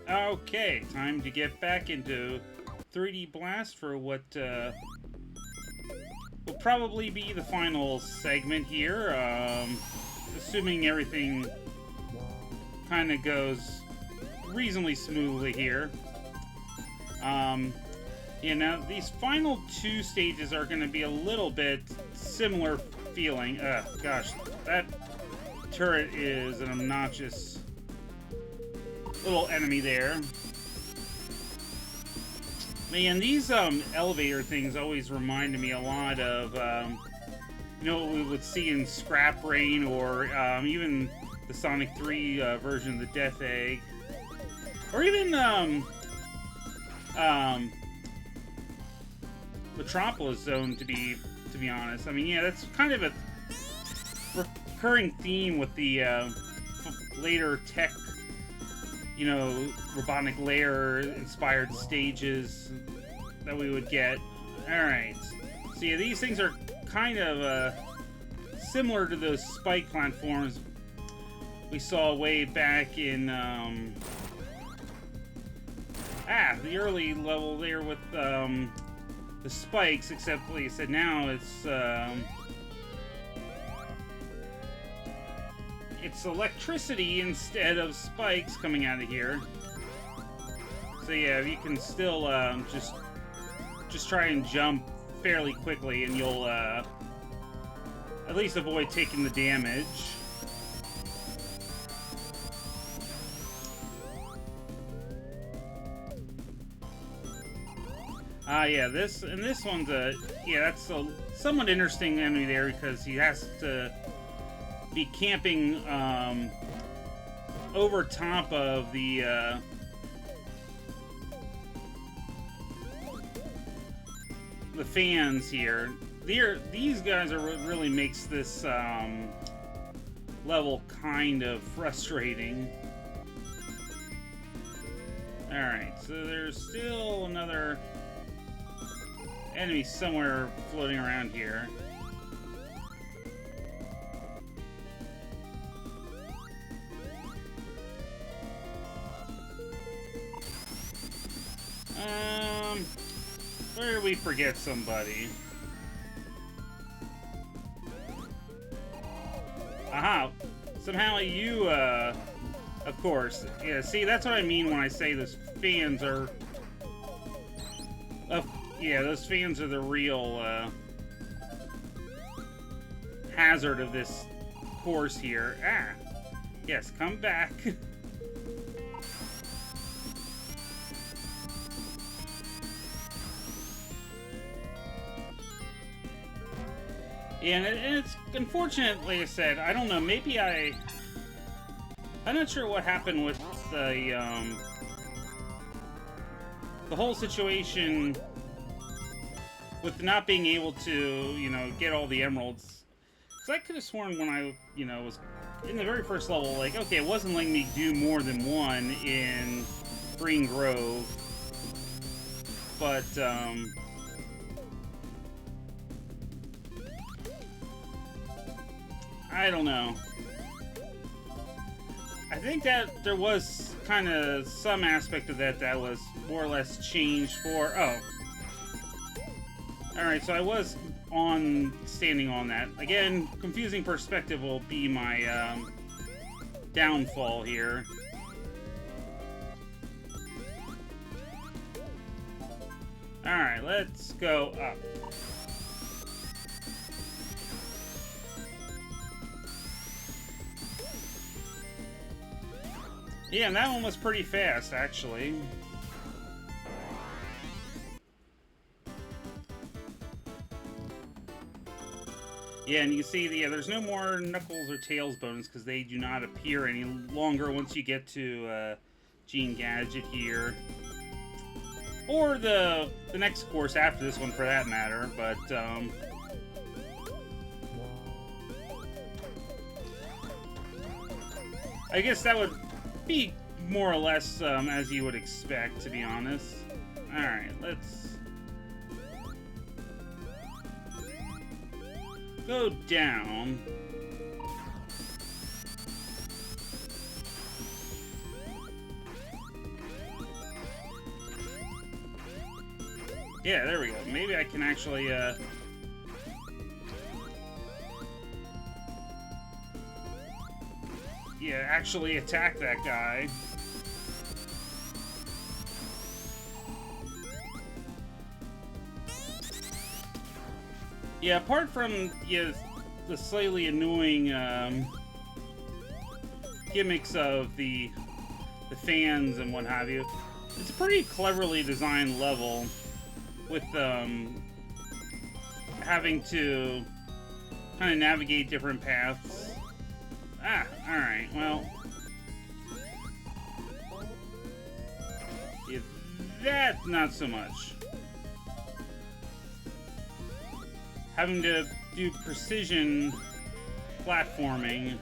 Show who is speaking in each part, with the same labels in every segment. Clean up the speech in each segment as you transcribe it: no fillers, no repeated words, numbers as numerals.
Speaker 1: Okay, time to get back into 3D Blast for what will probably be the final segment here. Assuming everything kind of goes reasonably smoothly here. Yeah, now these final two stages are going to be a little bit similar feeling. Gosh, that turret is an obnoxious little enemy there. Man, these elevator things always reminded me a lot of, you know, what we would see in Scrap Brain or even the Sonic 3 version of the Death Egg. Or even Metropolis Zone, to be honest. I mean, yeah, that's kind of a recurring theme with the later tech, you know, robotic layer inspired stages that we would get. Alright. So yeah, these things are kind of similar to those spike platforms we saw way back in the early level there with the spikes, except like I said, now it's electricity instead of spikes coming out of here. So yeah, you can still just try and jump fairly quickly, and you'll at least avoid taking the damage. Yeah, this one's that's a somewhat interesting enemy there because he has to be camping over top of the fans here. These guys are what really makes this level kind of frustrating. Alright, so there's still another enemy somewhere floating around here. Where did we forget somebody? Aha! Somehow you, of course. Yeah, see, that's what I mean when I say those fans are... yeah, those fans are the real, hazard of this course here. Ah! Yes, come back. Yeah, and it's unfortunate, like I said, I don't know, maybe I'm not sure what happened with the whole situation with not being able to, you know, get all the emeralds. Because I could have sworn when I, you know, was in the very first level, like, okay, it wasn't letting me do more than one in Green Grove. But, I don't know. I think that there was kind of some aspect of that was more or less changed for... Oh. Alright, so I was standing on that. Again, confusing perspective will be my downfall here. Alright, let's go up. Yeah, and that one was pretty fast, actually. Yeah, and you see, there's no more Knuckles or Tails bonus because they do not appear any longer once you get to Gene Gadget here. Or the next course after this one, for that matter, but... I guess that would be more or less as you would expect, to be honest. Alright, let's go down. Yeah, there we go. Maybe I can actually, yeah, actually attack that guy. Yeah, apart from, yeah, the slightly annoying, gimmicks of the fans and what have you, it's a pretty cleverly designed level with, having to kind of navigate different paths. Ah, alright, well. Yeah, that, not so much. Having to do precision platforming.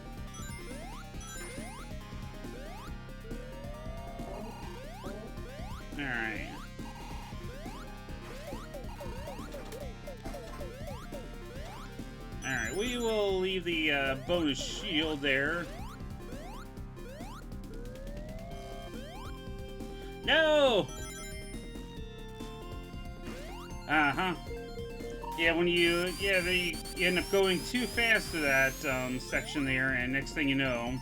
Speaker 1: Alright. Alright, we will leave the bonus shield there. No! Uh-huh. Yeah, when you end up going too fast to that section there, and next thing you know,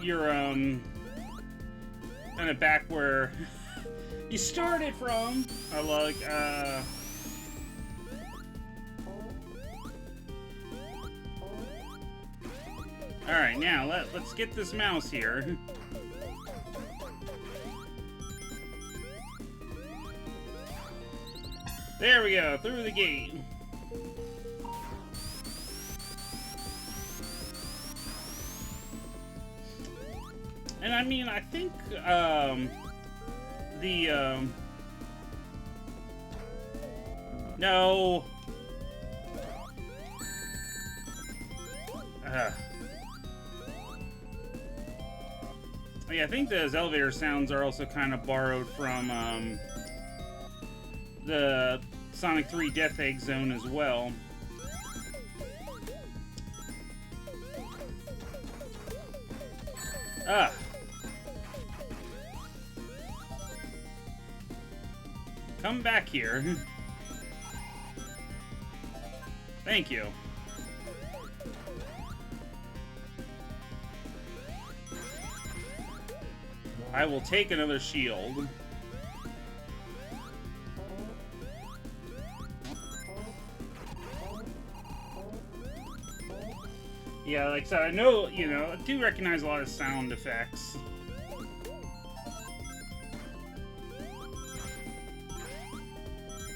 Speaker 1: you're kind of back where you started from. I like all right, now let's get this mouse here. There we go, through the gate. And I mean, I think, no. Yeah, I think those elevator sounds are also kind of borrowed from, the Sonic 3 Death Egg Zone as well. Ah. Come back here. Thank you. I will take another shield. Yeah, like I said, I know, you know, I do recognize a lot of sound effects.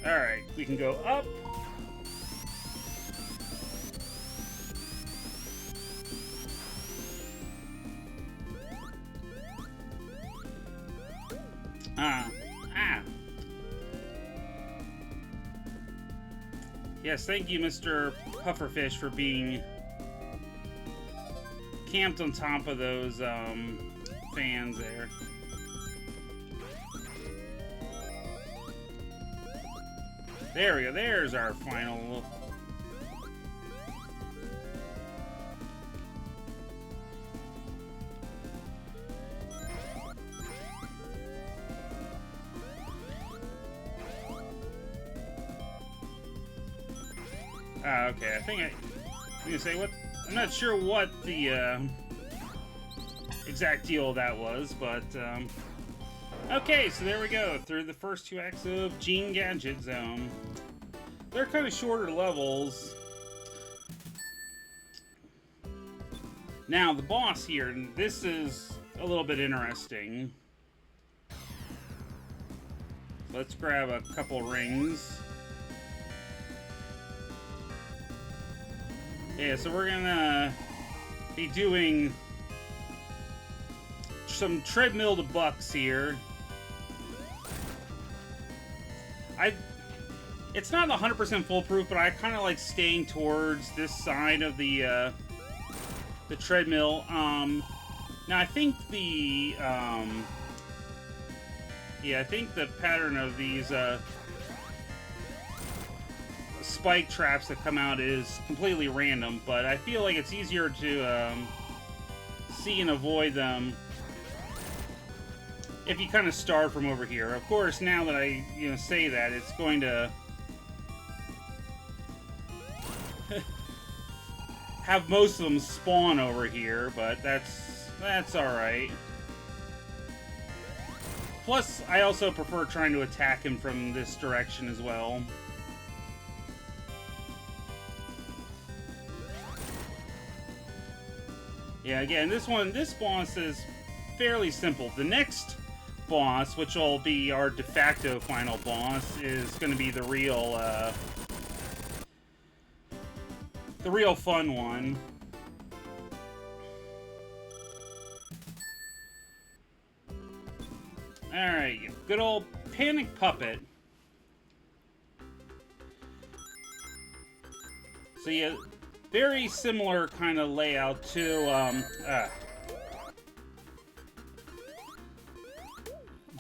Speaker 1: Alright, we can go up. Yes, thank you, Mr. Pufferfish, for being camped on top of those fans there. There we go. There's our final. Okay. I think I'm gonna say what. I'm not sure what the exact deal that was, but okay, so there we go, through the first two acts of Gene Gadget Zone. They're kind of shorter levels. Now, the boss here, this is a little bit interesting. Let's grab a couple rings. Yeah, so we're gonna be doing some treadmill to bucks here. It's not 100% foolproof, but I kind of like staying towards this side of the treadmill. Now I think the I think the pattern of these spike traps that come out is completely random, but I feel like it's easier to see and avoid them if you kind of start from over here. Of course, now that I say that, it's going to have most of them spawn over here, but that's all right. Plus, I also prefer trying to attack him from this direction as well. Yeah, again, this boss is fairly simple. The next boss, which will be our de facto final boss, is going to be the real fun one. Alright, good old Panic Puppet. So yeah, very similar kind of layout to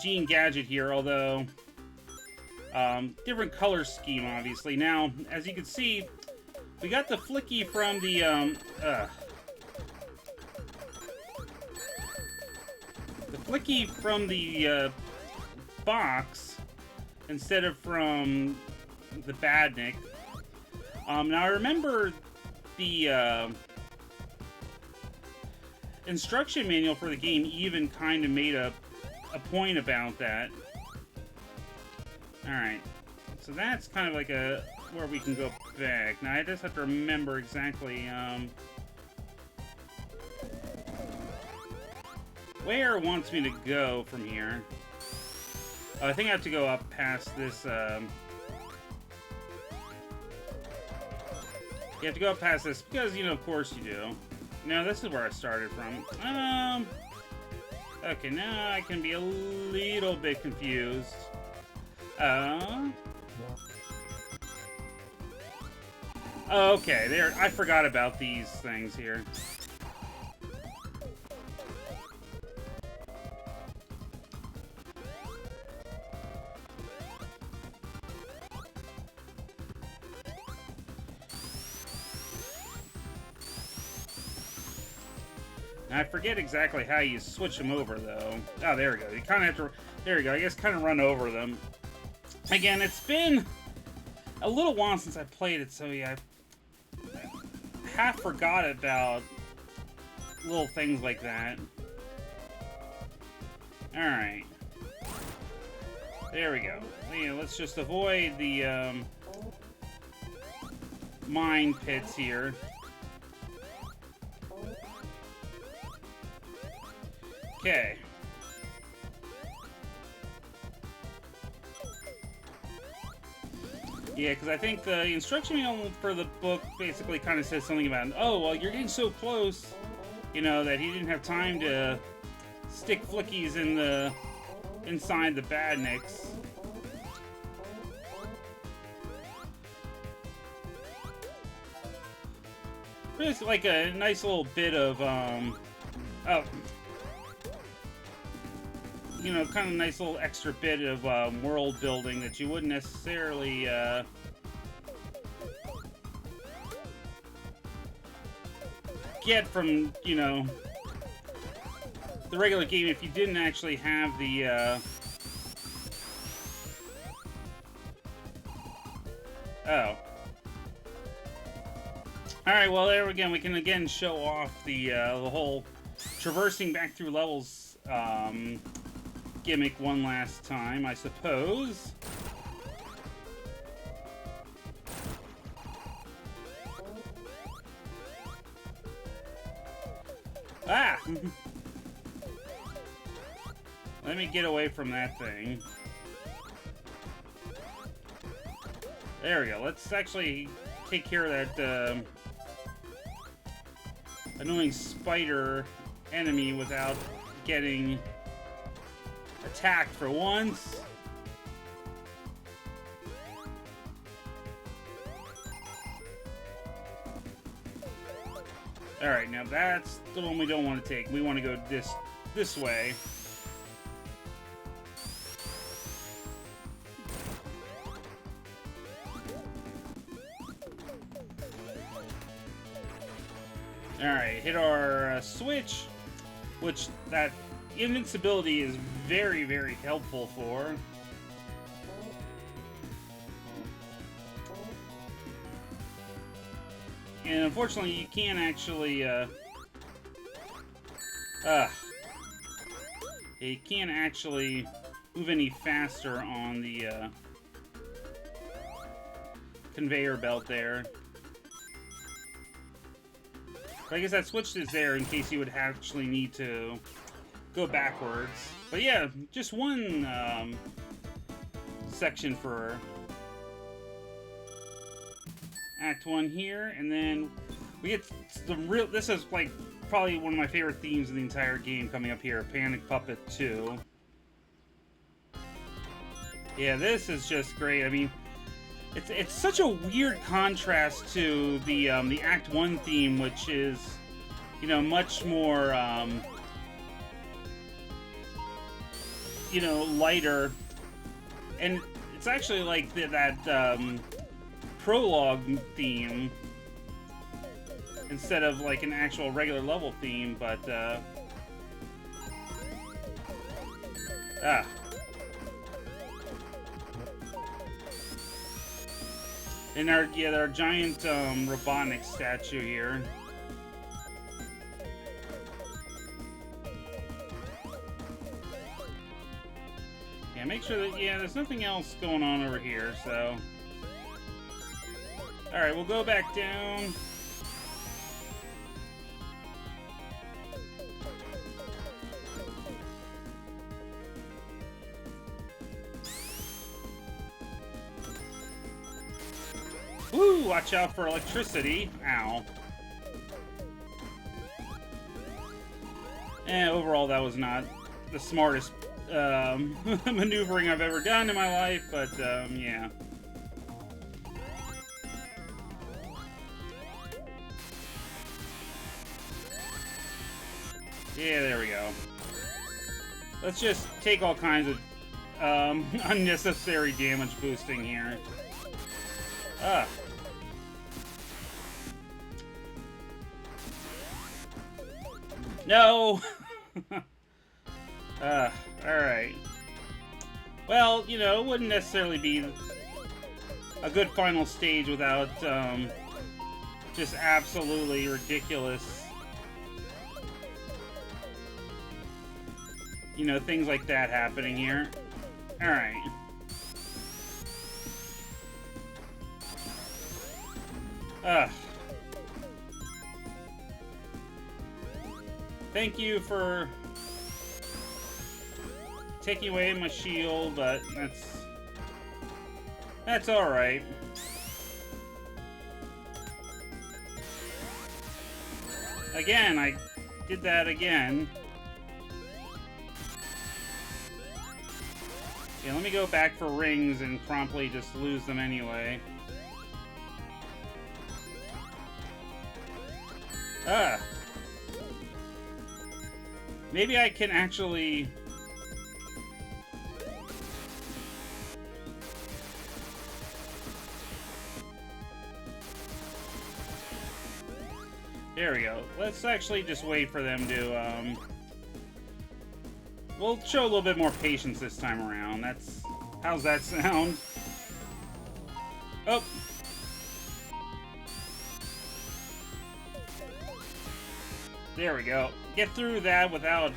Speaker 1: Gene Gadget here, although different color scheme, obviously. Now, as you can see, we got the flicky from the box instead of from the Badnik. Now I remember the instruction manual for the game even kind of made a point about that. Alright, so that's kind of like where we can go back. Now I just have to remember exactly where it wants me to go from here. I think I have to go up past this you have to go up past this because, of course you do. No, this is where I started from. Okay, now I can be a little bit confused. Okay, there. I forgot about these things here. I forget exactly how you switch them over, though. Oh, there we go. You kind of have to... There you go. I guess kind of run over them. Again, it's been a little while since I played it, so yeah, I half forgot about little things like that. Alright. There we go. Yeah, let's just avoid the mine pits here. Okay. Yeah, because I think the instruction manual for the book basically kind of says something about, oh, well, you're getting so close, that he didn't have time to stick flickies inside the badniks. But it's like a nice little bit of, kind of nice little extra bit of world building that you wouldn't necessarily get from, the regular game if you didn't actually have the oh. Alright, well, there again, we can again show off the whole traversing back through levels gimmick one last time, I suppose. Ah! Let me get away from that thing. There we go. Let's actually take care of that annoying spider enemy without getting attacked for once. Alright, now that's the one we don't want to take. We want to go this way. Alright, hit our switch, which that invincibility is very, very helpful for. And unfortunately, you can't actually, you can't actually move any faster on the, conveyor belt there. But I guess that switch is there in case you would actually need to go backwards. But yeah, just one, section for Act 1 here, and then we get some real. This is like probably one of my favorite themes in the entire game coming up here, Panic Puppet 2. Yeah, this is just great. I mean, it's such a weird contrast to the Act 1 theme, which is, you know, much more you know, lighter, and it's actually like that prologue theme instead of like an actual regular level theme, but and our giant Robotnik statue here. Yeah, make sure that, yeah, there's nothing else going on over here, so. Alright, we'll go back down. Woo! Watch out for electricity. Ow. Overall, that was not the smartest maneuvering I've ever done in my life, but yeah. Yeah, there we go. Let's just take all kinds of unnecessary damage boosting here. No! Alright. Well, you know, it wouldn't necessarily be a good final stage without, just absolutely ridiculous, you know, things like that happening here. Alright. Thank you for taking away my shield, but that's alright. Again, I did that again. Yeah, let me go back for rings and promptly just lose them anyway. Maybe I can actually... There we go. Let's actually just wait for them to, we'll show a little bit more patience this time around. That's... How's that sound? Oh! There we go. Get through that without,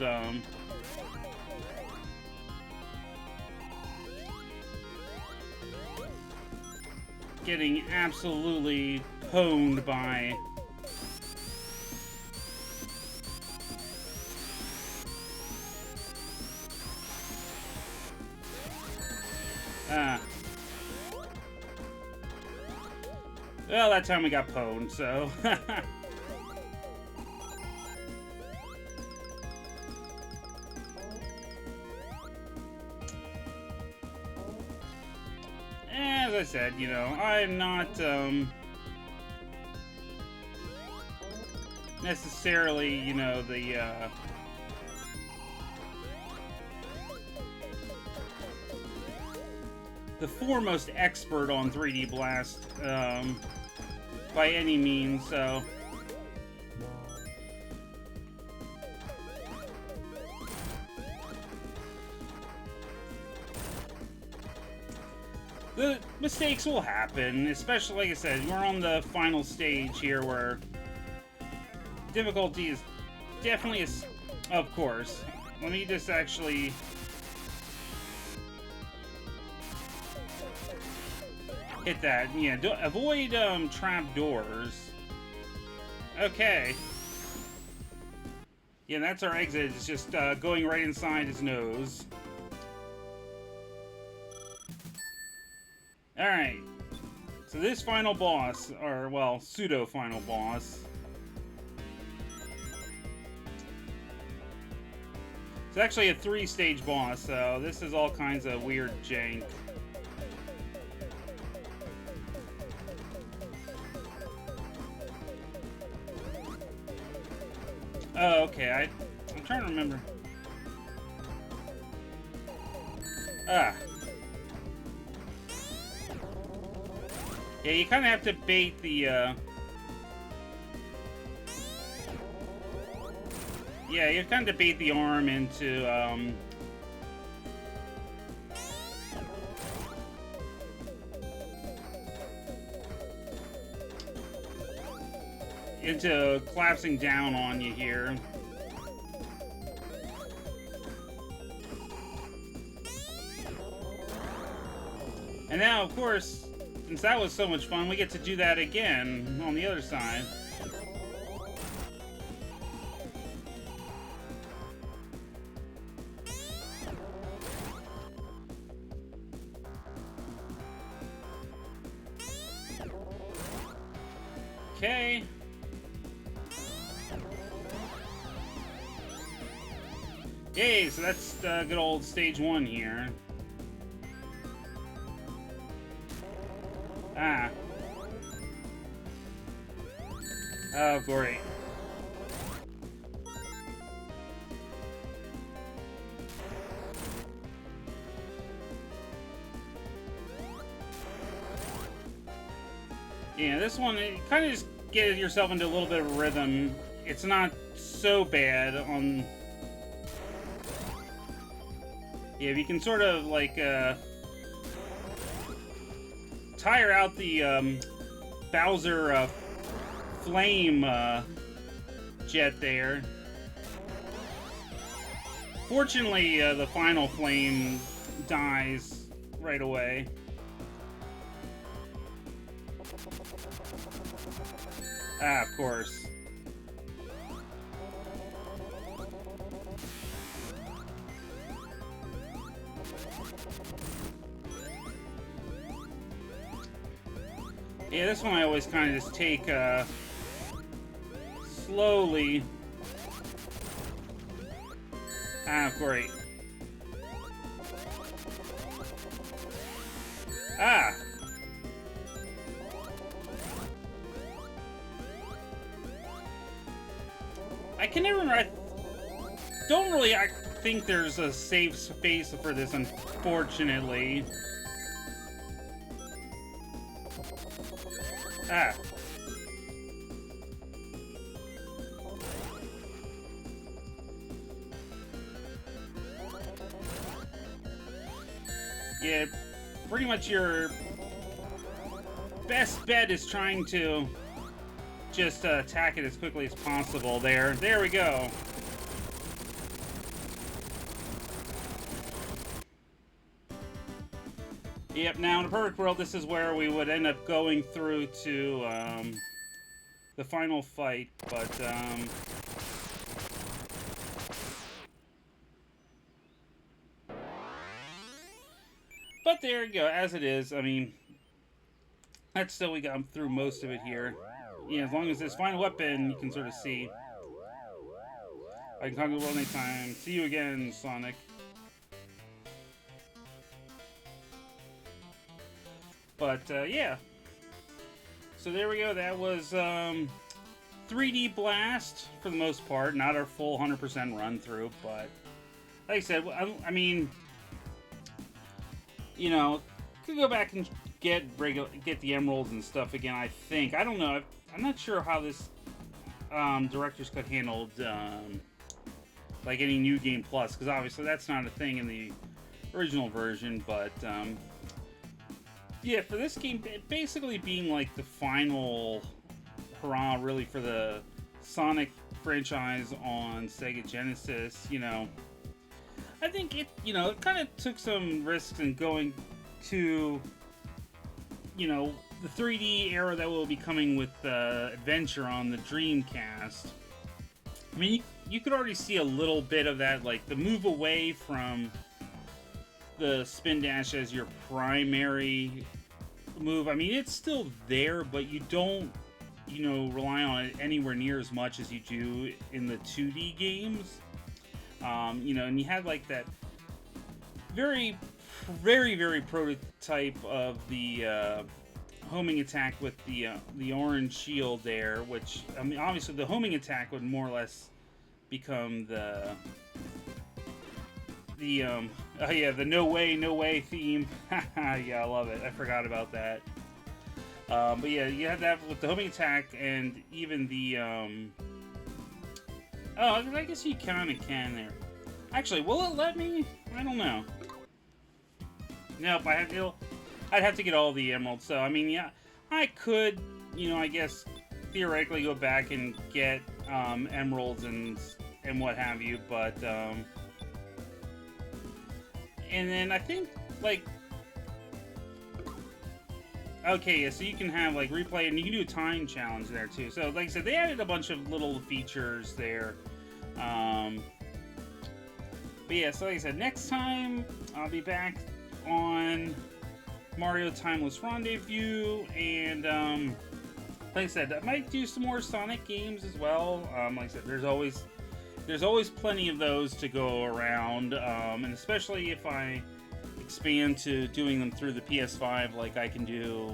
Speaker 1: getting absolutely pwned by... Well, that time we got pwned, so... As I said, you know, I'm not, necessarily, you know, the foremost expert on 3D Blast, by any means, so... The mistakes will happen, especially, like I said, we're on the final stage here where difficulty is definitely, of course. Let me just actually... hit that. Yeah, avoid trap doors. Okay. Yeah, that's our exit. It's just going right inside his nose. Alright. So this final boss, or, well, pseudo-final boss. It's actually a 3-stage boss, so this is all kinds of weird jank. Oh, okay, I'm trying to remember. Ah. Yeah, you kind of have to bait the, yeah, you kind of bait the arm into, collapsing down on you here. And now, of course, since that was so much fun, we get to do that again on the other side. Okay. Yay, so that's good old stage 1 here. Ah. Oh, great. Yeah, this one, it kind of just get yourself into a little bit of a rhythm. It's not so bad on... Yeah, if you can sort of, like, tire out the, Bowser, flame, jet there. Fortunately, the final flame dies right away. Ah, of course. Yeah, this one I always kind of just take, slowly. Ah, great. Ah! I can never remember. I don't really think there's a safe space for this, unfortunately. Ah. Yeah, pretty much your best bet is trying to just attack it as quickly as possible. There we go. Yep, now in a perfect world, this is where we would end up going through to the final fight, but there you go, as it is. I mean, that's still, we got through most of it here. Yeah, as long as this final weapon, you can sort of see. I can conquer the world anytime. See you again, Sonic. But, yeah. So there we go. That was 3D Blast, for the most part. Not our full 100% run-through, but... Like I said, I mean... You know, could go back and get the emeralds and stuff again, I think. I don't know. I'm not sure how this Director's Cut handled, like, any New Game Plus, because obviously that's not a thing in the original version, but... Yeah, for this game, basically being like the final hurrah, really, for the Sonic franchise on Sega Genesis, you know, I think it, you know, it kind of took some risks in going to, you know, the 3D era that will be coming with Adventure on the Dreamcast. I mean, you could already see a little bit of that, like the move away from the spin dash as your primary move. I mean, it's still there, but you don't, you know, rely on it anywhere near as much as you do in the 2D games. You know, and you had like that very, very prototype of the homing attack with the orange shield there, which, I mean, obviously the homing attack would more or less become the oh yeah, the no way theme. Yeah, I love it. I forgot about that. But yeah, you had that with the homing attack, and even the oh, I guess you kind of can there. Actually, will it let me? I don't know. Nope, I'd have to get all the emeralds. So I mean, yeah, I could, you know, I guess theoretically go back and get emeralds and what have you, but and then I think, like, okay, yeah, so you can have, like, replay, and you can do a time challenge there, too. So, like I said, they added a bunch of little features there. But yeah, so like I said, next time, I'll be back on Mario Timeless Rendezvous, and, like I said, I might do some more Sonic games as well. Like I said, there's always plenty of those to go around, and especially if I expand to doing them through the PS5, like I can do.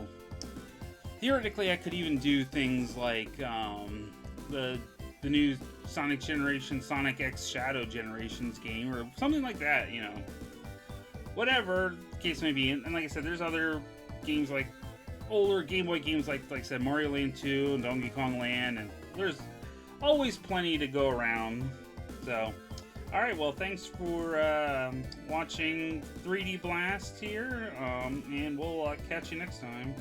Speaker 1: Theoretically, I could even do things like the new Sonic Generation, Sonic X Shadow Generations game, or something like that, you know. Whatever the case may be, and like I said, there's other games like older Game Boy games, like I said, Mario Land 2 and Donkey Kong Land, and there's always plenty to go around. So, alright, well, thanks for watching 3D Blast here, and we'll catch you next time.